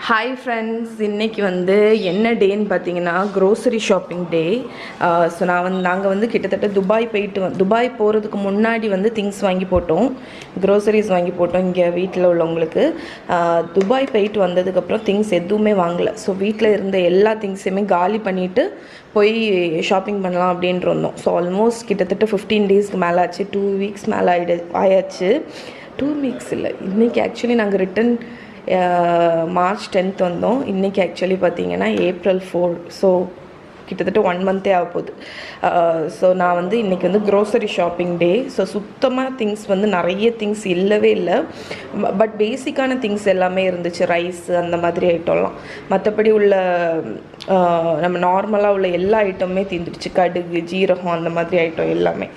Hi friends, இன்றைக்கி வந்து என்ன டேன்னு பார்த்தீங்கன்னா க்ரோசரி ஷாப்பிங் டே. ஸோ நாங்கள் வந்து கிட்டத்தட்ட துபாய் போகிறதுக்கு முன்னாடி வந்து திங்ஸ் வாங்கி போட்டோம், க்ரோசரிஸ் வாங்கி போட்டோம் இங்கே வீட்டில் உள்ளவங்களுக்கு. துபாய் போயிட்டு வந்ததுக்கப்புறம் திங்ஸ் எதுவுமே வாங்கலை. ஸோ வீட்டில் இருந்த எல்லா திங்ஸையுமே காலி பண்ணிவிட்டு போய் ஷாப்பிங் பண்ணலாம் அப்படின்ட்டு இருந்தோம். ஸோ ஆல்மோஸ்ட் கிட்டத்தட்ட 15 டேஸ்க்கு மேலே ஆச்சு, 2 வீக்ஸ் மேலே ஆயாச்சு. 2 வீக்ஸ் இல்லை, இன்றைக்கி ஆக்சுவலி நாங்கள் ரிட்டன் மார்ச் 10th வந்தோம். இன்றைக்கி ஆக்சுவலி பார்த்தீங்கன்னா April 4. ஸோ கிட்டத்தட்ட 1 மந்த்தே ஆக போகுது. ஸோ நான் வந்து இன்றைக்கி வந்து க்ரோசரி ஷாப்பிங் டே. ஸோ சுத்தமாக திங்ஸ் வந்து நிறைய திங்ஸ் இல்லவே இல்லை, பட் பேசிக்கான திங்ஸ் எல்லாமே இருந்துச்சு. ரைஸ் அந்த மாதிரி ஐட்டம்லாம். மற்றபடி உள்ள நம்ம நார்மலாக உள்ள எல்லா ஐட்டமுமே தீர்ந்துடுச்சு. கடுகு, ஜீரகம் அந்த மாதிரி ஐட்டம் எல்லாமே.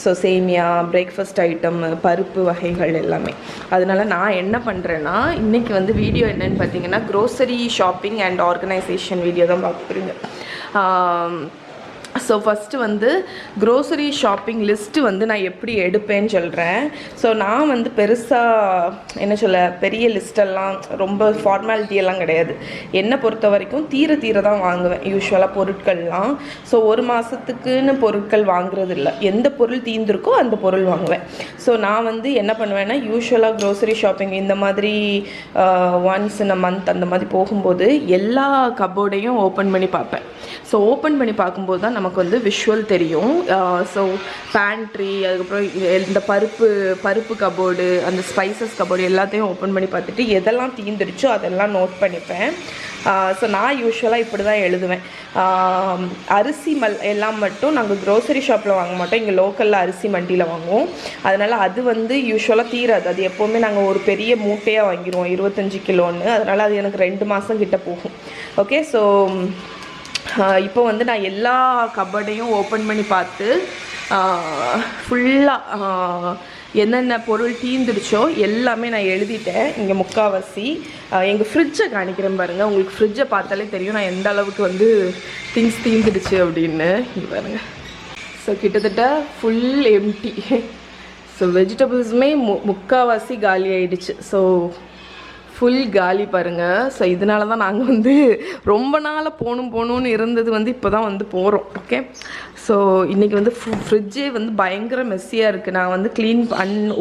ஸோ சேமியா, பிரேக்ஃபாஸ்ட் ஐட்டம், பருப்பு வகைகள் எல்லாமே. அதனால் நான் என்ன பண்ணுறேன்னா, இன்றைக்கி வந்து வீடியோ என்னென்னு பார்த்தீங்கன்னா grocery shopping and organisation video தான் பார்க்க போகிறீங்க. ஸோ ஃபஸ்ட்டு வந்து க்ரோசரி ஷாப்பிங் லிஸ்ட்டு வந்து நான் எப்படி எடுப்பேன்னு சொல்கிறேன். ஸோ நான் வந்து பெருசாக பெரிய லிஸ்டெல்லாம் ரொம்ப ஃபார்மாலிட்டியெல்லாம் கிடையாது. என்னை பொறுத்த வரைக்கும் தீர தான் வாங்குவேன் யூஸ்வலாக பொருட்கள்லாம். ஸோ ஒரு மாதத்துக்குன்னு பொருட்கள் வாங்குறது இல்லை, எந்த பொருள் தீர்ந்துருக்கோ அந்த பொருள் வாங்குவேன். ஸோ நான் வந்து என்ன பண்ணுவேன்னா, யூஸ்வலாக க்ரோசரி ஷாப்பிங் இந்த மாதிரி ஒன்ஸ் இன் அ மந்த் அந்த மாதிரி போகும்போது எல்லா கபோர்டையும் ஓப்பன் பண்ணி பார்ப்பேன். ஸோ ஓப்பன் பண்ணி பார்க்கும்போது தான் நமக்கு வந்து விஷுவல் தெரியும். ஸோ பேண்ட்ரி, அதுக்கப்புறம் இந்த பருப்பு கபோர்டு, அந்த ஸ்பைசஸ் கபோர்டு எல்லாத்தையும் ஓப்பன் பண்ணி பார்த்துட்டு எதெல்லாம் தீர்ந்துடுச்சோ அதெல்லாம் நோட் பண்ணிப்பேன். ஸோ நான் யூஸ்வலாக இப்படி தான் எழுதுவேன். அரிசி எல்லாம் மட்டும் நாங்கள் க்ரோசரி ஷாப்பில் வாங்க மாட்டோம், இங்கே லோக்கலில் அரிசி மண்டியில் வாங்குவோம். அதனால் அது வந்து யூஸ்வலாக தீராது. அது எப்போவுமே நாங்கள் ஒரு பெரிய மூட்டையாக வாங்கிடுவோம், 25 கிலோன்னு. அதனால் அது எனக்கு 2 மாதம் கிட்ட போகும். ஓகே, ஸோ இப்போ வந்து நான் எல்லா கபோர்டையும் ஓப்பன் பண்ணி பார்த்து ஃபுல்லாக என்னென்ன பொருள் தீர்ந்துடுச்சோ எல்லாமே நான் எழுதிட்டேன். இங்கே முக்கால்வாசி எங்கள் ஃப்ரிட்ஜை காணிக்கிறேன் பாருங்கள். உங்களுக்கு ஃப்ரிட்ஜை பார்த்தாலே தெரியும் நான் எந்த அளவுக்கு வந்து திங்ஸ் தீர்ந்துடுச்சு அப்படின்னு. இங்கே பாருங்கள். ஸோ கிட்டத்தட்ட ஃபுல் எம்டி. ஸோ வெஜிடபிள்ஸுமே முக்கால்வாசி காலி ஆகிடுச்சு. ஸோ ஃபுல் காலி பாருங்கள். ஸோ இதனால தான் நாங்கள் வந்து ரொம்ப நாளாக போகணுன்னு இருந்தது வந்து இப்போ தான் வந்து போகிறோம். ஓகே, ஸோ இன்றைக்கி வந்து ஃப்ரிட்ஜே வந்து பயங்கர மெஸ்ஸியாக இருக்குது. நான் வந்து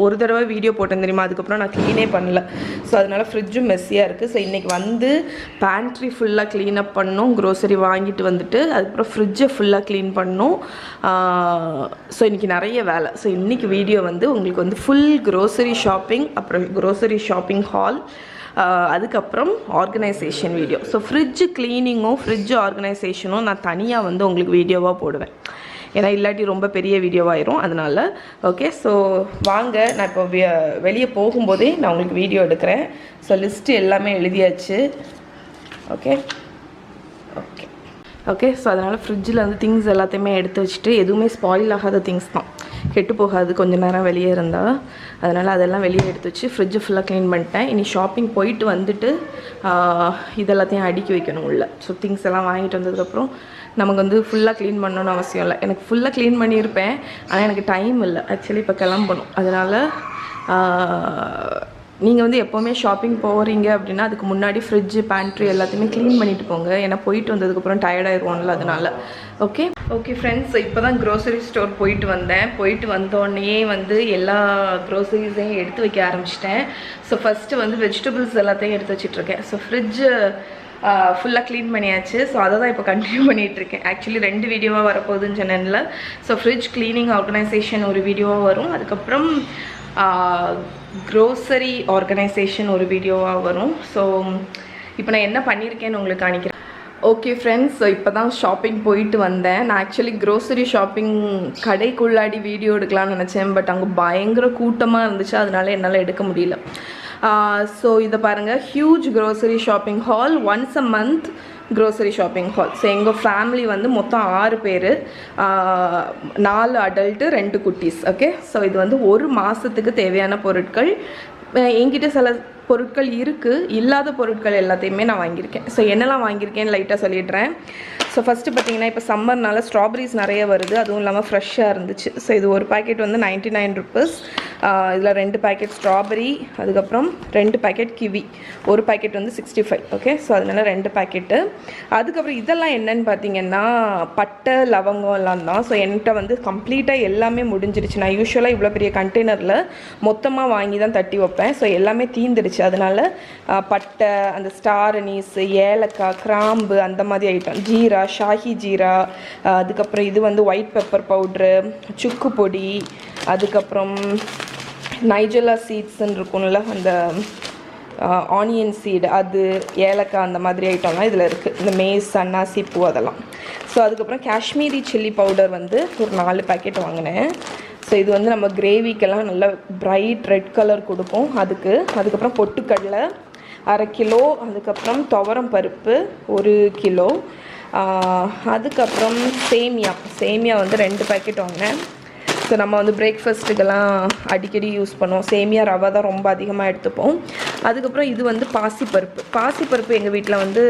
ஒரு தடவை வீடியோ போட்டேன் தெரியுமா, அதுக்கப்புறம் நான் க்ளீனே பண்ணல. ஸோ அதனால் ஃப்ரிட்ஜும் மெஸ்ஸியாக இருக்குது. ஸோ இன்றைக்கி வந்து பேண்ட்ரி ஃபுல்லாக க்ளீனப் பண்ணோம், க்ரோசரி வாங்கிட்டு வந்துட்டு அதுக்கப்புறம் ஃப்ரிட்ஜை ஃபுல்லாக க்ளீன் பண்ணோம். ஸோ இன்றைக்கி நிறைய வேலை. ஸோ இன்றைக்கி வீடியோ வந்து உங்களுக்கு வந்து ஃபுல் க்ரோசரி ஷாப்பிங், அப்புறம் க்ரோசரி ஷாப்பிங் ஹால், அதுக்கப்புறம் ஆர்கனைசேஷன் வீடியோ. ஸோ ஃப்ரிட்ஜு க்ளீனிங்கும் ஃப்ரிட்ஜு ஆர்கனைசேஷனும் நான் தனியாக வந்து உங்களுக்கு வீடியோவாக போடுவேன், ஏன்னா இல்லாட்டி ரொம்ப பெரிய வீடியோவாயிரும். அதனால் ஓகே, ஸோ வாங்க, நான் இப்போ வெளியே போகும்போதே நான் உங்களுக்கு வீடியோ எடுக்கிறேன். ஸோ லிஸ்ட்டு எல்லாமே எழுதியாச்சு. ஓகே, ஸோ அதனால் ஃப்ரிட்ஜில் வந்து திங்ஸ் எல்லாத்தையுமே எடுத்து வச்சுட்டு, எதுவுமே ஸ்பாயில் ஆகாத திங்ஸ் தான், கெட்டு போகாது கொஞ்சம் நேரம் வெளியே இருந்தால். அதனால் அதெல்லாம் வெளியே எடுத்து வச்சு ஃப்ரிட்ஜை ஃபுல்லாக க்ளீன் பண்ணிட்டேன். இனி ஷாப்பிங் போயிட்டு வந்துட்டு இதெல்லாத்தையும் அடுக்கி வைக்கணும் உள்ள. ஸோ திங்ஸ் எல்லாம் வாங்கிட்டு வந்ததுக்கப்புறம் நமக்கு வந்து ஃபுல்லாக க்ளீன் பண்ணணும்னு அவசியம் இல்லை. எனக்கு ஃபுல்லாக க்ளீன் பண்ணியிருப்பேன், ஆனால் எனக்கு டைம் இல்லை ஆக்சுவலி இப்போ கிளம்பணும். அதனால் நீங்கள் வந்து எப்போவுமே ஷாப்பிங் போகிறீங்க அப்படின்னா அதுக்கு முன்னாடி ஃப்ரிட்ஜு, பேண்ட்ரி எல்லாத்தையுமே க்ளீன் பண்ணிவிட்டு போங்க, ஏன்னா போயிட்டு வந்ததுக்கப்புறம் டயர்டாயிருவோம்ல. அதனால் ஓகே ஃப்ரெண்ட்ஸ், இப்போ தான் க்ரோசரி ஸ்டோர் போயிட்டு வந்தேன். போயிட்டு வந்தோடனே வந்து எல்லா க்ரோசரிஸையும் எடுத்து வைக்க ஆரம்பிச்சிட்டேன். ஸோ ஃபஸ்ட்டு வந்து வெஜிடபிள்ஸ் எல்லாத்தையும் எடுத்து வச்சிட்ருக்கேன். ஸோ ஃப்ரிட்ஜு ஃபுல்லாக க்ளீன் பண்ணியாச்சு. ஸோ அதை தான் இப்போ கண்டினியூ பண்ணிகிட்ருக்கேன். ஆக்சுவலி 2 வீடியோவாக வரப்போகுதுன்னு சொன்னேன்ல. ஸோ ஃப்ரிட்ஜ் க்ளீனிங் ஆர்கனைசேஷன் ஒரு வீடியோவாக வரும், அதுக்கப்புறம் க்ரோசரி ஆர்கனைசேஷன் ஒரு வீடியோவாக வரும். ஸோ இப்போ நான் என்ன பண்ணியிருக்கேன்னு உங்களுக்கு காணிக்கிறேன். ஓகே ஃப்ரெண்ட்ஸ், ஸோ இப்போ தான் ஷாப்பிங் போயிட்டு வந்தேன். நான் ஆக்சுவலி க்ரோசரி ஷாப்பிங் கடைக்குள்ளாடி வீடியோ எடுக்கலாம்னு நினச்சேன், பட் அங்கே பயங்கர கூட்டமாக இருந்துச்சு, அதனால என்னால் எடுக்க முடியல. ஸோ இதை பாருங்கள், huge grocery shopping hall, once a month grocery shopping hall. So எங்கள் ஃபேமிலி வந்து மொத்தம் 6 பேர், 4 அடல்ட்டு 2 குட்டீஸ். ஓகே, ஸோ இது வந்து ஒரு மாதத்துக்கு தேவையான பொருட்கள். என்கிட்ட சில பொருட்கள் இருக்குது, இல்லாத பொருட்கள் எல்லாத்தையுமே நான் வாங்கியிருக்கேன். ஸோ என்னெல்லாம் வாங்கியிருக்கேன்னு லைட்டாக சொல்லிடுறேன். ஸோ ஃபஸ்ட்டு பார்த்தீங்கன்னா இப்போ சம்மர்னால ஸ்ட்ராபெரிஸ் நிறைய வருது, அதுவும் இல்லாமல் ஃப்ரெஷ்ஷாக இருந்துச்சு. ஸோ இது ஒரு பேக்கெட் வந்து 99 ருபீஸ். இதில் 2 பேக்கெட் ஸ்ட்ராபெரி, அதுக்கப்புறம் 2 பேக்கெட் கிவி, ஒரு பேக்கெட் வந்து 65. ஓகே, ஸோ அதனால 2 பேக்கெட்டு. அதுக்கப்புறம் இதெல்லாம் என்னன்னு பார்த்தீங்கன்னா பட்டை லவங்கம் எல்லாம் தான். ஸோ என்கிட்ட வந்து கம்ப்ளீட்டாக எல்லாமே முடிஞ்சிருச்சு. நான் யூஸ்வலாக இவ்வளோ பெரிய கண்டெய்னரில் மொத்தமாக வாங்கி தான் தட்டி வைப்பேன். ஸோ எல்லாமே தீந்துடுச்சு. அதனால பட்டை, அந்த ஸ்டார் அனீஸ், ஏலக்காய், கிராம்பு, அந்த மாதிரி ஐட்டம், ஜீரா, ஷாஹி ஜீரா, அதுக்கப்புறம் இது வந்து ஒயிட் பெப்பர் பவுட்ரு, சுக்கு பொடி, அதுக்கப்புறம் நைஜெல்லா சீட்ஸ்ன்னு இருக்கும்ல, அந்த ஆனியன் சீடு, அது, ஏலக்காய், அந்த மாதிரி ஐட்டம்லாம் இதில் இருக்குது. இந்த மேஸ், அன்னாசி பூ, அதெல்லாம். ஸோ அதுக்கப்புறம் காஷ்மீரி சில்லி பவுடர் வந்து ஒரு 4 பேக்கெட் வாங்கினேன். ஸோ இது வந்து நம்ம கிரேவிக்கெல்லாம் நல்லா பிரைட் ரெட் கலர் கொடுக்கும் அதுக்கப்புறம் பொட்டுக்கடலை 1/2 கிலோ, அதுக்கப்புறம் துவரம் பருப்பு 1 கிலோ, அதுக்கப்புறம் சேமியா வந்து 2 பேக்கெட் வாங்கினேன். ஸோ நம்ம வந்து பிரேக்ஃபாஸ்ட்டுக்கெல்லாம் அடிக்கடி யூஸ் பண்ணுவோம். சேமியா ரவை தான் ரொம்ப அதிகமாக எடுத்துப்போம். அதுக்கப்புறம் இது வந்து பாசிப்பருப்பு எங்கள் வீட்டில் வந்து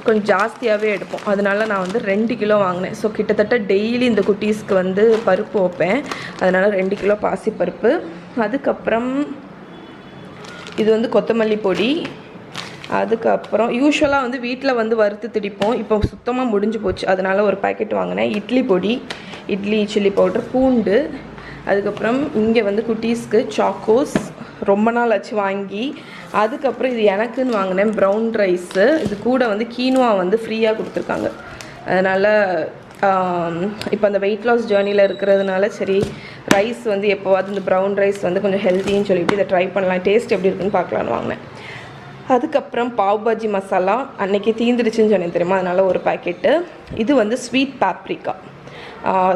கொஞ்சம் ஜாஸ்தியாகவே எடுப்போம். அதனால நான் வந்து 2 கிலோ வாங்கினேன். ஸோ கிட்டத்தட்ட டெய்லி இந்த குட்டீஸ்க்கு வந்து பருப்பு வைப்பேன். அதனால் 2 கிலோ பாசிப்பருப்பு. அதுக்கப்புறம் இது வந்து கொத்தமல்லி பொடி. அதுக்கப்புறம் யூஸ்வலாக வந்து வீட்டில் வந்து வறுத்து திடிப்போம். இப்போ சுத்தமாக முடிஞ்சு போச்சு, அதனால் ஒரு பேக்கெட் வாங்கினேன். இட்லி பொடி, இட்லி சில்லி பவுடர், பூண்டு. அதுக்கப்புறம் இங்கே வந்து குட்டீஸ்க்கு சாக்கோஸ் ரொம்ப நாள் ஆச்சு வாங்கி. அதுக்கப்புறம் இது எனக்குன்னு வாங்கினேன் ப்ரௌன் ரைஸு. இது கூட வந்து கீனுவா வந்து ஃப்ரீயாக கொடுத்துருக்காங்க. அதனால் இப்போ அந்த வெயிட் லாஸ் ஜேர்னியில் இருக்கிறதுனால சரி ரைஸ் வந்து எப்போவாது இந்த ப்ரௌன் ரைஸ் வந்து கொஞ்சம் ஹெல்த்தின்னு சொல்லிட்டு இதை ட்ரை பண்ணலாம், டேஸ்ட் எப்படி இருக்குன்னு பார்க்கலான்னு வாங்கினேன். அதுக்கப்புறம் பாவ் பாஜி மசாலா அன்றைக்கி தீந்துடுச்சுன்னு சொன்னேன் தெரியுமா, அதனால் ஒரு பேக்கெட்டு. இது வந்து ஸ்வீட் பேப்ரிக்கா.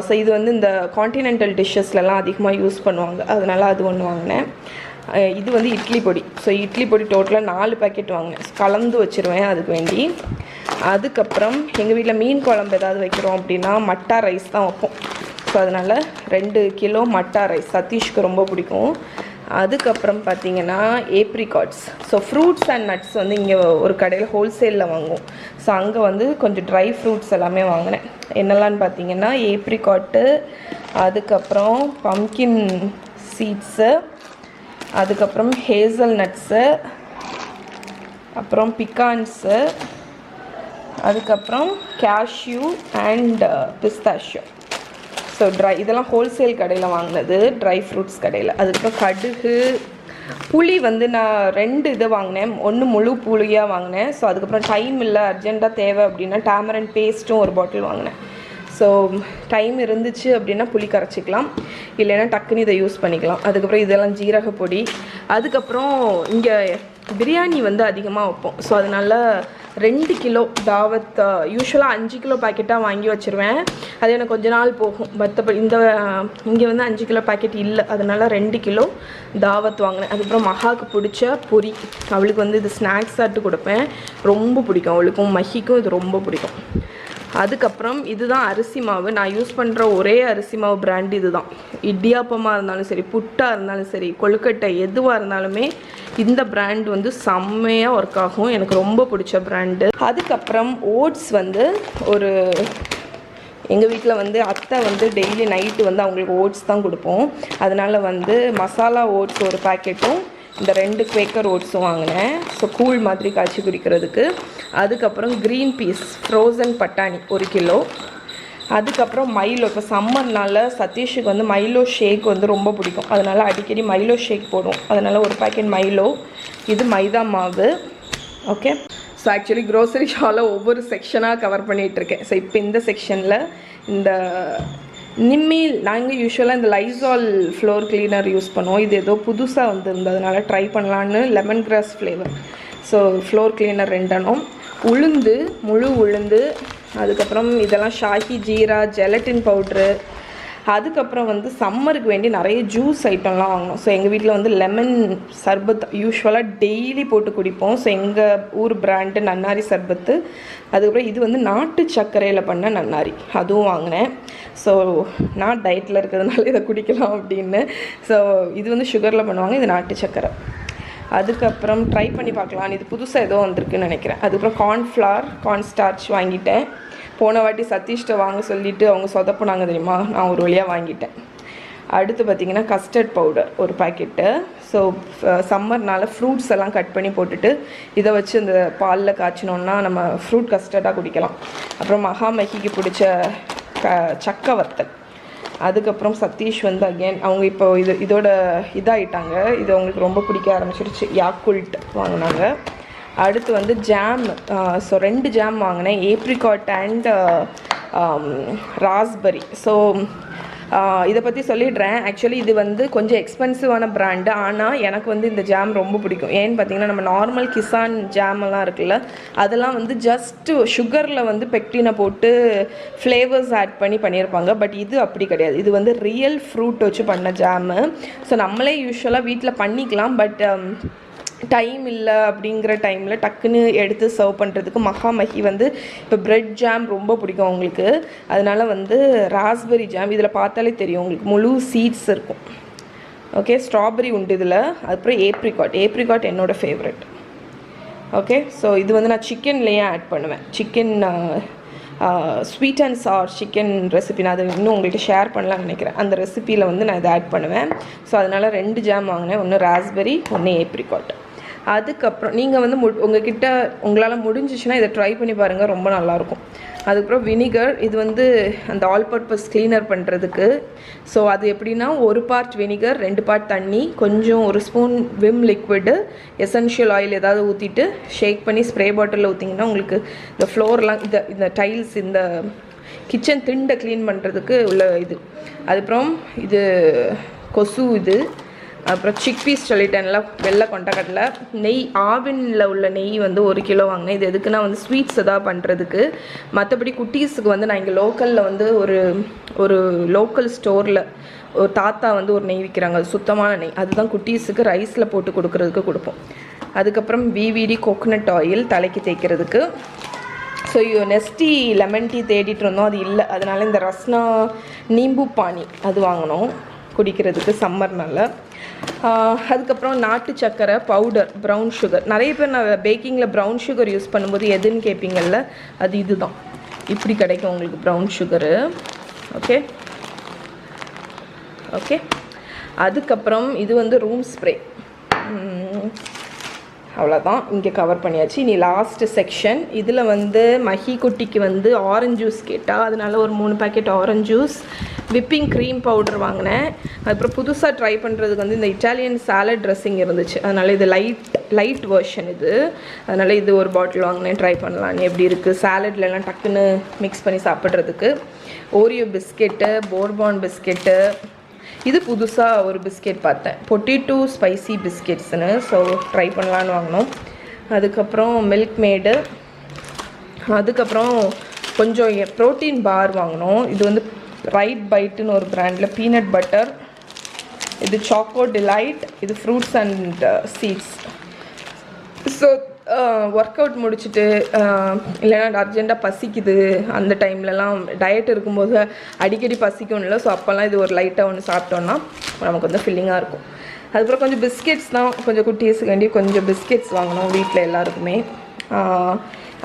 ஸோ இது வந்து இந்த கான்டினென்டல் டிஷ்ஷஸ்லலாம் அதிகமாக யூஸ் பண்ணுவாங்க, அதனால் அது ஒன்று வாங்கினேன். இது வந்து இட்லி பொடி. ஸோ இட்லி பொடி டோட்டலாக 4 பேக்கெட் வாங்கினேன். கலந்து வச்சுருவேன் அதுக்கு வேண்டி. அதுக்கப்புறம் எங்கள் வீட்டில் மீன் குழம்பு ஏதாவது வைக்கிறோம் அப்படின்னா மட்டா ரைஸ் தான் வைப்போம். ஸோ அதனால் 2 கிலோ மட்டா ரைஸ் சதீஷ்க்கு ரொம்ப பிடிக்கும். அதுக்கப்புறம் பார்த்திங்கன்னா ஏப்ரிகாட்ஸ். ஸோ ஃப்ரூட்ஸ் அண்ட் நட்ஸ் வந்து இங்கே ஒரு கடையில் ஹோல்சேலில் வாங்குவோம். ஸோ அங்கே வந்து கொஞ்சம் ட்ரை ஃப்ரூட்ஸ் எல்லாமே வாங்கினேன். என்னெல்லான்னு பார்த்தீங்கன்னா ஏப்ரிகாட்டு, அதுக்கப்புறம் பம்கின் சீட்ஸு, அதுக்கப்புறம் ஹேசல் நட்ஸு, அப்புறம் பிக்கான்ஸு, அதுக்கப்புறம் கேஷ்யூ அண்ட் பிஸ்தாஷியோ. ஸோ இதெல்லாம் ஹோல்சேல் கடையில் வாங்கினது, ட்ரை ஃப்ரூட்ஸ் கடையில். அதுக்கப்புறம் கடுகு, புளி வந்து நான் 2 இதை வாங்கினேன். ஒன்று முழு புளியாக வாங்கினேன். ஸோ அதுக்கப்புறம் டைம் இல்லை, அர்ஜெண்ட்டாக தேவை அப்படின்னா டேமரண்ட் பேஸ்ட்டும் ஒரு பாட்டில் வாங்கினேன். ஸோ டைம் இருந்துச்சு அப்படின்னா புளி கரைச்சிக்கலாம், இல்லைன்னா டக்குன்னு இதை யூஸ் பண்ணிக்கலாம். அதுக்கப்புறம் இதெல்லாம் ஜீரக பொடி. அதுக்கப்புறம் இங்கே பிரியாணி வந்து அதிகமாக வைப்போம். ஸோ அதனால் 2 கிலோ தாவத், யூஸ்வலாக 5 கிலோ பேக்கெட்டாக வாங்கி வச்சுருவேன். அது எனக்கு கொஞ்ச நாள் போகும். மற்றபடி இங்கே வந்து 5 கிலோ பேக்கெட் இல்லை, அதனால் 2 கிலோ தாவத் வாங்கினேன். அதுக்கப்புறம் மகாவுக்கு பிடிச்ச பொரி, அவளுக்கு வந்து இது ஸ்நாக்ஸ் ஆட்டு கொடுப்பேன், ரொம்ப பிடிக்கும் அவளுக்கும், மஹிக்கும் இது ரொம்ப பிடிக்கும். அதுக்கப்புறம் இதுதான் அரிசி மாவு. நான் யூஸ் பண்ணுற ஒரே அரிசி மாவு பிராண்ட் இது தான். இடியாப்பமாக இருந்தாலும் சரி, புட்டாக இருந்தாலும் சரி, கொழுக்கட்டை எதுவாக இருந்தாலுமே இந்த பிராண்ட் வந்து செம்மையாக ஒர்க் ஆகும். எனக்கு ரொம்ப பிடிச்ச பிராண்டு. அதுக்கப்புறம் ஓட்ஸ் வந்து எங்கள் வீட்டில் வந்து அத்தை வந்து டெய்லி நைட்டு வந்து அவங்களுக்கு ஓட்ஸ் தான் கொடுப்போம். அதனால் வந்து மசாலா ஓட்ஸ் ஒரு பேக்கெட்டும் இந்த 2 குவேக்கர் ஓட்ஸும் வாங்கினேன். ஸோ கூழ் மாதிரி காய்ச்சி குடிக்கிறதுக்கு. அதுக்கப்புறம் க்ரீன் பீஸ் ஃப்ரோசன் பட்டாணி 1 கிலோ. அதுக்கப்புறம் மைலோ. இப்போ சம்மர்னால சதீஷுக்கு வந்து மைலோ ஷேக் வந்து ரொம்ப பிடிக்கும், அதனால் அடிக்கடி மைலோ ஷேக் போடுவோம். அதனால் ஒரு பேக்கெட் மைலோ. இது மைதா மாவு. ஓகே, ஸோ ஆக்சுவலி க்ரோசரி ஷாப்பில் ஒவ்வொரு செக்ஷனாக கவர் பண்ணிகிட்ருக்கேன். ஸோ இப்போ இந்த செக்ஷனில் இந்த நிம்மில் நாங்கள் யூஸ்வலாக இந்த லைசால் ஃப்ளோர் கிளீனர் யூஸ் பண்ணுவோம். இது ஏதோ புதுசாக வந்துருந்ததுனால ட்ரை பண்ணலான்னு lemon grass flavour. So floor cleaner 2 எண்ணம். உளுந்து, முழு உளுந்து. அதுக்கப்புறம் இதெல்லாம் ஷாஹி ஜீரா, ஜெலட்டின் பவுட்ரு. அதுக்கப்புறம் வந்து சம்மருக்கு வேண்டி நிறைய ஜூஸ் ஐட்டம்லாம் வாங்கினோம். ஸோ எங்கள் வீட்டில் வந்து லெமன் சர்பத் யூஸ்வலாக டெய்லி போட்டு குடிப்போம். ஸோ எங்கள் ஊர் பிராண்டு நன்னாரி சர்பத்து. அதுக்கப்புறம் இது வந்து நாட்டு சர்க்கரையில் பண்ண நன்னாரி, அதுவும் வாங்கினேன். ஸோ நான் டயட்டில் இருக்கிறதுனால இதை குடிக்கலாம் அப்படின்னு. ஸோ இது வந்து சுகரில் பண்ணுவாங்க, இது நாட்டு சர்க்கரை. அதுக்கப்புறம் ட்ரை பண்ணி பார்க்கலாம், இது புதுசாக ஏதோ வந்திருக்குன்னு நினைக்கிறேன். அதுக்கப்புறம் கார்ன் ஸ்டார்ச் வாங்கிட்டேன். போன வாட்டி சதீஷ்ட வாங்க சொல்லிவிட்டு அவங்க சொதப்புனாங்க தெரியுமா, நான் ஒரு வழியாக வாங்கிட்டேன். அடுத்து பார்த்திங்கன்னா கஸ்டர்ட் பவுடர் ஒரு பாக்கெட்டு. ஸோ சம்மர்னால் ஃப்ரூட்ஸ் எல்லாம் கட் பண்ணி போட்டுட்டு இதை வச்சு இந்த பாலில் காய்ச்சினோன்னா நம்ம ஃப்ரூட் கஸ்டர்டாக குடிக்கலாம். அப்புறம் மகாமகிக்கு பிடிச்ச சக்கை வத்தல். அதுக்கப்புறம் சதீஷ் வந்து அகெயின் அவங்க இப்போ இதோட இதாகிட்டாங்க, இது அவங்களுக்கு ரொம்ப பிடிக்க ஆரம்பிச்சிருச்சு, யாக்குல்ட் வாங்கினாங்க. அடுத்து வந்து ஜாம். ஸோ 2 ஜாம் வாங்கினேன், ஏப்ரிகாட் அண்ட் ராஸ்பெரி. ஸோ இதை பற்றி சொல்லிடுறேன். ஆக்சுவலி இது வந்து கொஞ்சம் எக்ஸ்பென்சிவான ப்ராண்டு, ஆனால் எனக்கு வந்து இந்த ஜாம் ரொம்ப பிடிக்கும். ஏன்னு பார்த்தீங்கன்னா நம்ம நார்மல் கிசான் ஜாமெல்லாம் இருக்குல்ல, அதெல்லாம் வந்து ஜஸ்ட்டு சுகரில் வந்து பெக்டினை போட்டு ஃப்ளேவர்ஸ் ஆட் பண்ணி பண்ணியிருப்பாங்க. பட் இது அப்படி கிடையாது, இது வந்து ரியல் ஃப்ரூட் வச்சு பண்ண ஜாமு. ஸோ நம்மளே யூஸ்வலாக வீட்டில் பண்ணிக்கலாம், பட் டைம் இல்லை அப்படிங்கிற டைமில் டக்குன்னு எடுத்து சர்வ் பண்ணுறதுக்கு மகாமகி வந்து இப்போ ப்ரெட் ஜாம் ரொம்ப பிடிக்கும் அவங்களுக்கு. அதனால் வந்து ராஸ்பெரி ஜாம், இதில் பார்த்தாலே தெரியும் உங்களுக்கு முழு சீட்ஸ் இருக்கும். ஓகே, ஸ்ட்ராபெரி உண்டு இதில். அதுக்கப்புறம் ஏப்ரிகாட் என்னோடய ஃபேவரெட். ஓகே, ஸோ இது வந்து நான் சிக்கன்லேயே ஆட் பண்ணுவேன். Chicken sweet and sir chicken recipe நான் அதை இன்னும் உங்கள்கிட்ட ஷேர் பண்ணலாம்னு நினைக்கிறேன். அந்த ரெசிப்பியில் வந்து நான் இதை ஆட் பண்ணுவேன். ஸோ அதனால் 2 ஜாம் வாங்கினேன், ஒன்று ராஸ்பெரி, ஒன்று ஏப்ரிகாட். அதுக்கப்புறம் நீங்கள் வந்து உங்களால் முடிஞ்சிச்சுன்னா இதை ட்ரை பண்ணி பாருங்கள், ரொம்ப நல்லாயிருக்கும். அதுக்கப்புறம் வினிகர், இது வந்து அந்த ஆல் பர்பஸ் க்ளீனர் பண்ணுறதுக்கு. ஸோ அது எப்படின்னா 1 பார்ட் வினிகர், 2 பார்ட் தண்ணி, கொஞ்சம் 1 spoon Vim liquid, essential oil ஏதாவது ஊற்றிட்டு ஷேக் பண்ணி ஸ்ப்ரே பாட்டிலில் ஊற்றிங்கன்னா உங்களுக்கு இந்த ஃப்ளோர்லாம் இந்த டைல்ஸ் இந்த கிச்சன் திண்டை க்ளீன் பண்ணுறதுக்கு உள்ள இது. அதுக்கப்புறம் இது கொசு இது. அப்புறம் சிக்பீஸ் சொல்லிட்டேன்ல, வெள்ளை கொண்டக்கடலை, நெய், ஆவினில் உள்ள நெய் வந்து 1 கிலோ வாங்கினேன். இது எதுக்குன்னா வந்து ஸ்வீட்ஸ் எதாவது பண்ணுறதுக்கு. மற்றபடி குட்டீஸுக்கு வந்து நான் இங்கே லோக்கலில் வந்து ஒரு லோக்கல் ஸ்டோரில் ஒரு தாத்தா வந்து ஒரு நெய் விற்கிறாங்க, அது சுத்தமான நெய், அதுதான் குட்டீஸுக்கு ரைஸில் போட்டு கொடுக்குறதுக்கு கொடுப்போம். அதுக்கப்புறம் விவிடி கோகோனட் ஆயில் தலைக்கு தேய்க்கிறதுக்கு. ஸோ நெஸ்டி லெமன் டீ தேடிட்டு இருந்தோம், அது இல்லை. அதனால் இந்த ரஸ்னா நீம்பு பானி அது வாங்கினோம் குடிக்கிறதுக்கு சம்மர்னால. அதுக்கப்புறம் நாட்டு சக்கரை பவுடர், ப்ரௌன் சுகர். நிறைய பேர் நான் பேக்கிங்கில் ப்ரௌன் சுகர் யூஸ் பண்ணும்போது எதுன்னு கேட்பீங்கள்ல, அது இதுதான். இப்படி கிடைக்கும் உங்களுக்கு ப்ரௌன் சுகரு. ஓகே, அதுக்கப்புறம் இது வந்து ரூம் ஸ்ப்ரே. அவ்வளோதான், இங்கே கவர் பண்ணியாச்சு. இனி லாஸ்ட் செக்ஷன். இதில் வந்து மஹி குட்டிக்கு வந்து ஆரஞ்சு ஜூஸ் கேட்டால், அதனால ஒரு 3 packet orange juice, whipping cream powder வாங்கினேன். அதுக்கப்புறம் புதுசாக ட்ரை பண்ணுறதுக்கு வந்து இந்த இட்டாலியன் சாலட் ட்ரெஸ்ஸிங் இருந்துச்சு, அதனால் இது லைட் வெர்ஷன் இது. அதனால் இது ஒரு பாட்டில் வாங்கினேன், ட்ரை பண்ணலான்னு எப்படி இருக்குது சாலட்லலாம் டக்குன்னு மிக்ஸ் பண்ணி சாப்பிட்றதுக்கு. ஓரியோ பிஸ்கெட்டு, போர்பான் பிஸ்கெட்டு, இது புதுசாக ஒரு பிஸ்கெட் பார்த்தேன், பொட்டேட்டோ ஸ்பைசி பிஸ்கெட்ஸ்னு. ஸோ ட்ரை பண்ணலான்னு வாங்கினோம். அதுக்கப்புறம் மில்க் மேடு. அதுக்கப்புறம் கொஞ்சம் ப்ரோட்டீன் பார் வாங்கினோம். இது வந்து ரைட் பைட்டுன்னு ஒரு பிராண்டில் பீனட் பட்டர். இது சாக்கோ டிலைட், இது fruits and seeds. So work out முடிச்சுட்டு இல்லைன்னா அர்ஜெண்ட்டாக பசிக்குது, அந்த டைம்லலாம் டயட் இருக்கும்போது அடிக்கடி பசிக்கும் இல்லை, ஸோ அப்போல்லாம் இது ஒரு லைட்டாக ஒன்று சாப்பிட்டோன்னா நமக்கு வந்து ஃபில்லிங்காக இருக்கும். அதுக்கப்புறம் கொஞ்சம் பிஸ்கெட்ஸ் தான், கொஞ்சம் குட்டீஸுக்காண்டி கொஞ்சம் பிஸ்கெட்ஸ் வாங்கினோம் வீட்டில் எல்லாருக்குமே.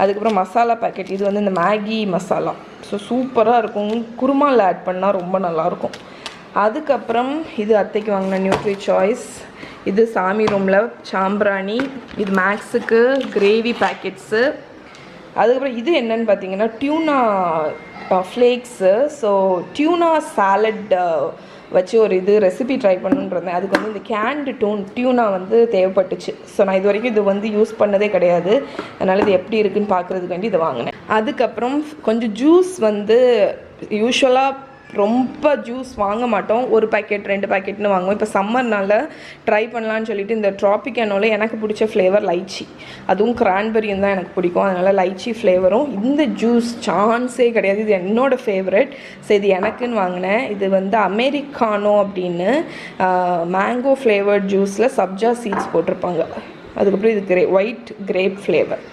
அதுக்கப்புறம் மசாலா பேக்கெட், இது வந்து இந்த மேகி மசாலா. ஸோ சூப்பராக இருக்கும், குருமாவில் ஆட் பண்ணால் ரொம்ப நல்லாயிருக்கும். அதுக்கப்புறம் இது அத்தைக்கு வாங்கின நியூட்ரி சாய்ஸ். இது சாமி ரூமில் சாம்பிராணி. இது மேக்ஸுக்கு கிரேவி பேக்கெட்ஸு. அதுக்கப்புறம் இது என்னன்னு பார்த்தீங்கன்னா tuna flakes. So tuna salad வச்சு ஒரு இது ரெசிபி ட்ரை பண்ணுன்றேன். அதுக்கு வந்து இந்த கேண்டு டியூனா வந்து தேவைப்பட்டுச்சு. ஸோ நான் இது வரைக்கும் இது வந்து யூஸ் பண்ணதே கிடையாது, அதனால் இது எப்படி இருக்குதுன்னு பார்க்குறதுக்காண்டி இதை வாங்கினேன். அதுக்கப்புறம் கொஞ்சம் ஜூஸ் வந்து யூஸ்வலாக ரொம்ப ஜூஸ் வாங்க மாட்டோம், 1 பாக்கெட் 2 பாக்கெட்னு வாங்குவோம். இப்போ சம்மர்னால ட்ரை பண்ணலான்னு சொல்லிட்டு இந்த ட்ராபிக்கானோவில் எனக்கு பிடிச்ச ஃப்ளேவர் லைச்சி, அதுவும் கிரான்பெரியும் தான் எனக்கு பிடிக்கும், அதனால் லைச்சி ஃப்ளேவரும். இந்த ஜூஸ் சான்ஸே கிடையாது, இது என்னோடய ஃபேவரட். ஸோ இது எனக்குன்னு வாங்கினேன். இது வந்து அமெரிக்கானோ அப்படின்னு மேங்கோ ஃப்ளேவர்ட் ஜூஸில் சப்ஜா சீட்ஸ் போட்டிருப்பாங்க. அதுக்கப்புறம் இது ஒயிட் கிரேப் ஃப்ளேவர்.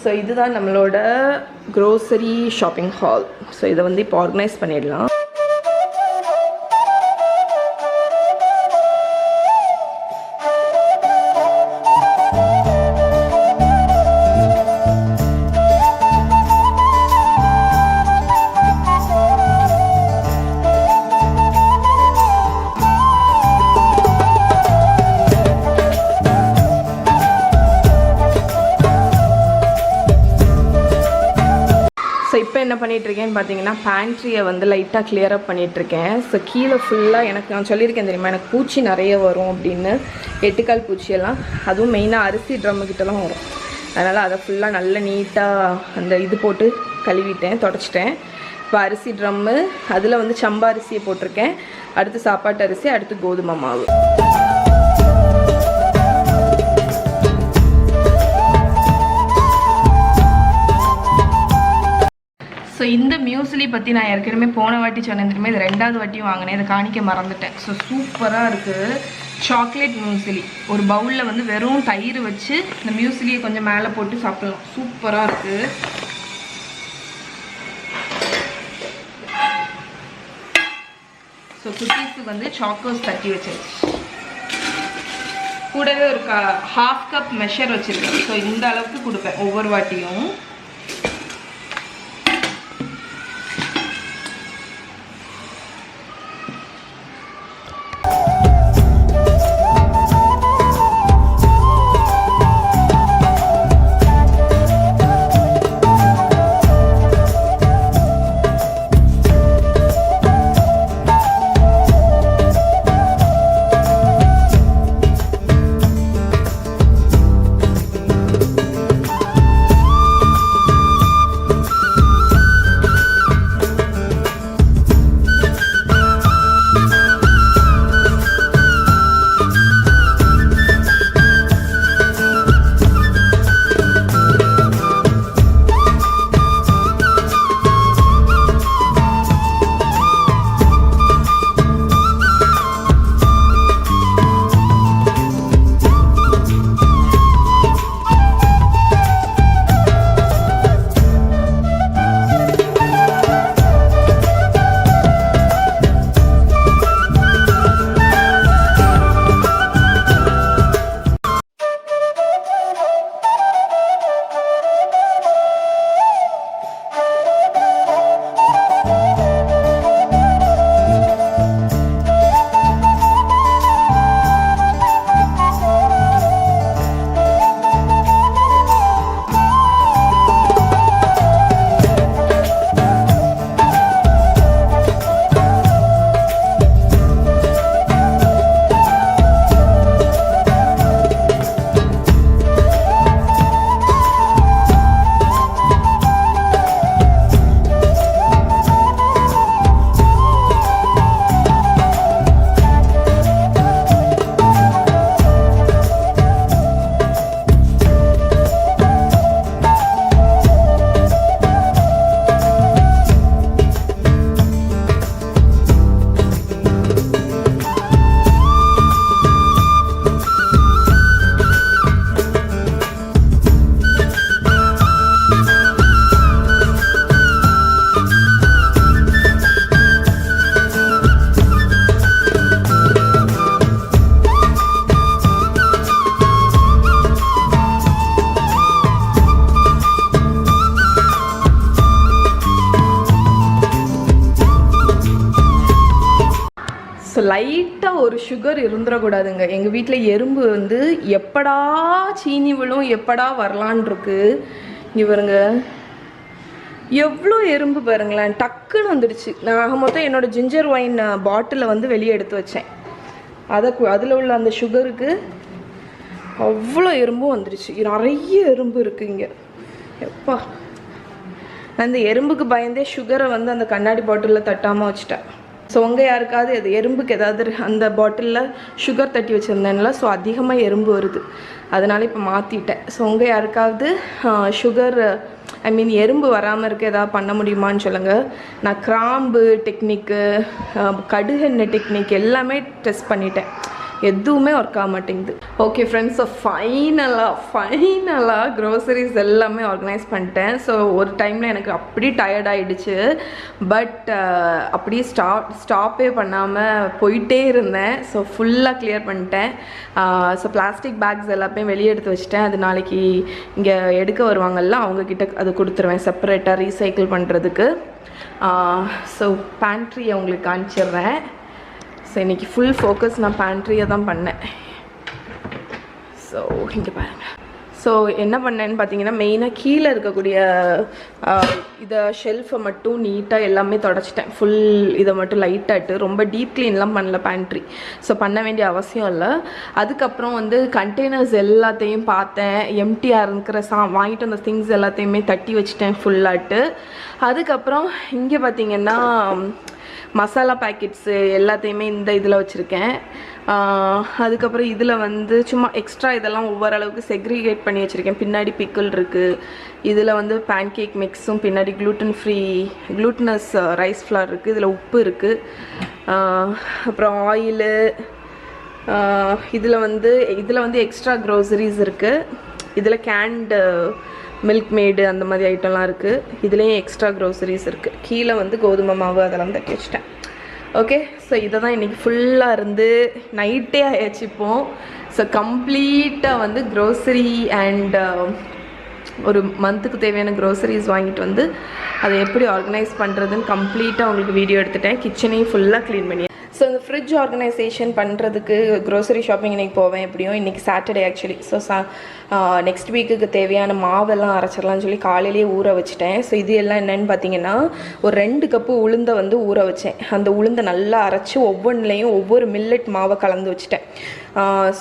ஸோ இதுதான் நம்மளோட க்ரோசரி ஷாப்பிங் ஹால். ஸோ இதை வந்து இப்போ ஆர்கனைஸ் பண்ணிடலாம். ஸோ இப்போ என்ன பண்ணிகிட்ருக்கேன்னு பார்த்தீங்கன்னா பேண்ட்ரியை வந்து லைட்டாக கிளியர் அப் பண்ணிகிட்ருக்கேன். ஸோ கீழே ஃபுல்லாக எனக்கு நான் சொல்லியிருக்கேன் தெரியுமா, எனக்கு பூச்சி நிறைய வரும் அப்படின்னு, எட்டுக்கால் பூச்சியெல்லாம், அதுவும் மெயினாக அரிசி ட்ரம்முக்கிட்டலாம் வரும். அதனால் அதை ஃபுல்லாக நல்லா நீட்டாக அந்த இது போட்டு கழுவிட்டேன், தொடச்சிட்டேன். இப்போ அரிசி ட்ரம்மு, அதில் வந்து சம்பா அரிசியை போட்டிருக்கேன், அடுத்து சாப்பாட்டு அரிசி, அடுத்து கோதுமை மாவு. ஸோ இந்த மியூஸ்லி பற்றி நான் ஏற்கனவே போன வாட்டி சொன்னேன் தெரியுமா, இது 2வது வாட்டியும் வாங்கினேன், இதை காணிக்க மறந்துட்டேன். ஸோ சூப்பராக இருக்குது சாக்லேட் மியூஸ்லி. ஒரு பவுலில் வந்து வெறும் தயிர் வச்சு இந்த மியூஸ்லியை கொஞ்சம் மேலே போட்டு சாப்பிடலாம், சூப்பராக இருக்குது. ஸோ குட்டீஸுக்கு வந்து சாக்கோஸ் தட்டி வச்சிருச்சு, கூடவே ஒரு ½ கப் மெஷர் வச்சுருக்கேன். ஸோ இந்த அளவுக்கு கொடுப்பேன் ஒவ்வொரு வாட்டியும். ஸோ லைட்டாக ஒரு சுகர் இருந்துடக்கூடாதுங்க. எங்கள் வீட்டில் எறும்பு வந்து எப்படா சீனி விழும், எப்படா வரலான் இருக்கு. இவருங்க எவ்வளோ எறும்பு பாருங்களேன், டக்குன்னு வந்துடுச்சு. நான் மொத்தம் என்னோடய ஜிஞ்சர் ஒயின் பாட்டிலை வந்து வெளியே எடுத்து வச்சேன், அதில் உள்ள அந்த சுகருக்கு அவ்வளோ எறும்பும் வந்துடுச்சு. நிறைய எறும்பு இருக்குது இங்கே. எப்பா, நான் இந்த எறும்புக்கு பயந்தே சுகரை வந்து அந்த கண்ணாடி பாட்டிலில் தட்டாமல் வச்சுட்டேன். ஸோ உங்கள் யாருக்காவது அது எறும்புக்கு ஏதாவது அந்த பாட்டிலில் சுகர் தட்டி வச்சுருந்தேன்ல, ஸோ அதிகமாக எறும்பு வருது, அதனால் இப்போ மாற்றிட்டேன். ஸோ உங்கள் யாருக்காவது சுகர் எறும்பு வராமல் இருக்க ஏதாவது பண்ண முடியுமான்னு சொல்லுங்கள். நான் கிராம்பு டெக்னிக்கு, கடுகெண்ணெய் டெக்னிக் எல்லாமே டெஸ்ட் பண்ணிட்டேன், எதுவுமே ஒர்க் ஆக மாட்டேங்குது. ஓகே ஃப்ரெண்ட்ஸ், ஸோ ஃபைனலாக க்ரோசரிஸ் எல்லாமே ஆர்கனைஸ் பண்ணிட்டேன். ஸோ ஒரு டைமில் எனக்கு அப்படி டயர்ட் ஆகிடுச்சு, பட் அப்படியே ஸ்டாப்பே பண்ணாமல் போயிட்டே இருந்தேன். ஸோ ஃபுல்லாக கிளியர் பண்ணிட்டேன். ஸோ பிளாஸ்டிக் பேக்ஸ் எல்லாமே வெளியே எடுத்து வச்சுட்டேன். அது நாளைக்கு இங்கே எடுக்க வருவாங்கல்ல, அவங்கக்கிட்ட அது கொடுத்துருவேன் செப்பரேட்டாக ரீசைக்கிள் பண்ணுறதுக்கு. ஸோ பேண்ட்ரியை உங்களுக்கு காமிச்சிடுறேன். ஸோ இன்றைக்கி ஃபுல் ஃபோக்கஸ் நான் பேண்ட்ரியை தான் பண்ணேன். ஸோ இங்கே பாருங்கள். ஸோ என்ன பண்ணேன்னு பார்த்தீங்கன்னா மெயினாக கீழே இருக்கக்கூடிய இதை ஷெல்ஃபை மட்டும் நீட்டாக எல்லாமே தொடச்சிட்டேன். ஃபுல் இதை மட்டும் லைட்டாகிட்டு ரொம்ப டீப் க்ளீன்லாம் பண்ணல பேண்ட்ரி. ஸோ பண்ண வேண்டிய அவசியம் இல்லை. அதுக்கப்புறம் வந்து கண்டெய்னர்ஸ் எல்லாத்தையும் பார்த்தேன். எம்டிஆர் இருக்கிற வாங்கிட்டு வந்த திங்ஸ் எல்லாத்தையுமே தட்டி வச்சுட்டேன் ஃபுல்லாட்டு. அதுக்கப்புறம் இங்கே பார்த்தீங்கன்னா மசாலா பேக்கெட்ஸு எல்லாத்தையுமே இந்த இதில் வச்சுருக்கேன். அதுக்கப்புறம் இதில் வந்து சும்மா எக்ஸ்ட்ரா இதெல்லாம் ஒவ்வொரு அளவுக்கு செக்ரிகேட் பண்ணி வச்சுருக்கேன். பின்னாடி பிக்கிள் இருக்குது. இதில் வந்து பேன்கேக் மிக்ஸும் பின்னாடி க்ளூட்டனஸ் ரைஸ் ஃப்ளார் இருக்குது. இதில் உப்பு இருக்குது. அப்புறம் ஆயிலு. இதில் வந்து எக்ஸ்ட்ரா க்ரோசரிஸ் இருக்குது. இதில் கேண்டு மில்க் மேடு அந்த மாதிரி ஐட்டம்லாம் இருக்குது. இதுலேயும் எக்ஸ்ட்ரா க்ரோசரிஸ் இருக்குது. கீழே வந்து கோதுமை மாவு அதெல்லாம் தட்டி வச்சிட்டேன். ஓகே, ஸோ இதை தான் இன்றைக்கி ஃபுல்லாக இருந்து நைட்டே ஆயாச்சு இப்போது. ஸோ கம்ப்ளீட்டாக வந்து க்ரோசரி அண்ட் ஒரு மந்த்துக்கு தேவையான க்ரோசரிஸ் வாங்கிட்டு வந்து அதை எப்படி ஆர்கனைஸ் பண்ணுறதுன்னு கம்ப்ளீட்டாக உங்களுக்கு வீடியோ எடுத்துட்டேன். கிச்சனையும் ஃபுல்லாக க்ளீன் பண்ணி. ஸோ இந்த ஃப்ரிட்ஜ் ஆர்கனைசேஷன் பண்ணுறதுக்கு க்ரோசரி ஷாப்பிங் இன்றைக்கி போவேன் எப்படியும். இன்றைக்கி சாட்டர்டே ஆக்சுவலி. ஸோ நெக்ஸ்ட் வீக்குக்கு தேவையான மாவெல்லாம் அரைச்சிடலாம்னு சொல்லி காலையிலேயே ஊற வச்சுட்டேன். ஸோ இது எல்லாம் என்னென்னு பார்த்தீங்கன்னா ஒரு 2 கப்பு உளுந்தை வந்து ஊற வச்சேன். அந்த உளுந்தை நல்லா அரைச்சி ஒவ்வொன்றுலேயும் ஒவ்வொரு மில்லட் மாவை கலந்து வச்சுட்டேன்.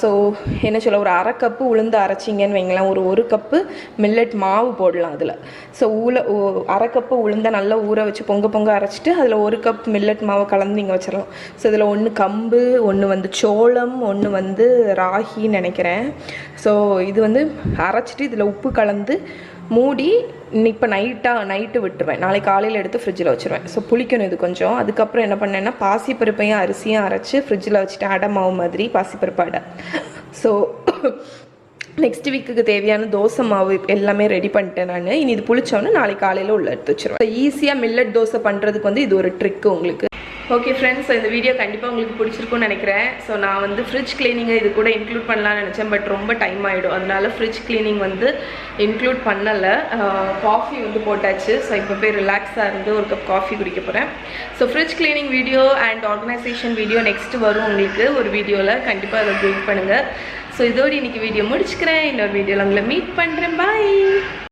ஸோ என்ன சொல்ல, ஒரு 1/2 கப்பு உளுந்து அரைச்சிங்கன்னு வைங்களேன், ஒரு கப்பு மில்லட் மாவு போடலாம் அதில். ஸோ 1/2 கப்பு உளுந்தை நல்லா ஊற வச்சு பொங்க அரைச்சிட்டு அதில் 1 கப் மில்லட் மாவை கலந்து இங்கே வச்சிடலாம். ஸோ இதில் ஒன்று கம்பு, ஒன்று வந்து சோளம், ஒன்று வந்து ராகின்னு நினைக்கிறேன். ஸோ இது வந்து அரைச்சிட்டு இதில் உப்பு கலந்து மூடி இப்போ நைட்டு விட்டுருவேன். நாளைக்கு காலையில் எடுத்து ஃப்ரிட்ஜில் வச்சுருவேன். ஸோ புளிக்கணும் இது கொஞ்சம். அதுக்கப்புறம் என்ன பண்ணேன்னா பாசிப்பருப்பையும் அரிசியும் அரைச்சி ஃப்ரிட்ஜில் வச்சுட்டேன். அடை மாவு மாதிரி பாசிப்பருப்பு அடை. ஸோ நெக்ஸ்ட் வீக்குக்கு தேவையான தோசை மாவு எல்லாமே ரெடி பண்ணிட்டேன் நான். இனி இது புளிச்சோன்னு நாளைக்கு காலையில் உள்ள எடுத்து வச்சுருவேன். ஈஸியாக மில்லட் தோசை பண்ணுறதுக்கு வந்து இது ஒரு ட்ரிக்கு உங்களுக்கு. ஓகே ஃப்ரெண்ட்ஸ், ஸோ இந்த வீடியோ கண்டிப்பாக உங்களுக்கு பிடிச்சிருக்கும்னு நினைக்கிறேன். ஸோ நான் வந்து ஃப்ரிட்ஜ் கிளீனிங்கை இது கூட இன்க்ளூட் பண்ணலான்னு நினச்சேன். பட் ரொம்ப டைம் ஆகிடும். அதனால ஃப்ரிட்ஜ் கிளீனிங் வந்து இன்க்ளூட் பண்ணலை. காஃபி வந்து போட்டாச்சு. ஸோ இப்போ போய் ரிலாக்ஸாக இருந்து ஒரு கப் காஃபி குடிக்க போகிறேன். So fridge cleaning video and organisation video next வரும் உங்களுக்கு ஒரு வீடியோவில். கண்டிப்பாக அதை வெயிட் பண்ணுங்கள். ஸோ இதோடு இன்றைக்கி வீடியோ முடிச்சுக்கிறேன். இன்னொரு வீடியோவில் உங்களை மீட் பண்ணுறேன். பாய்.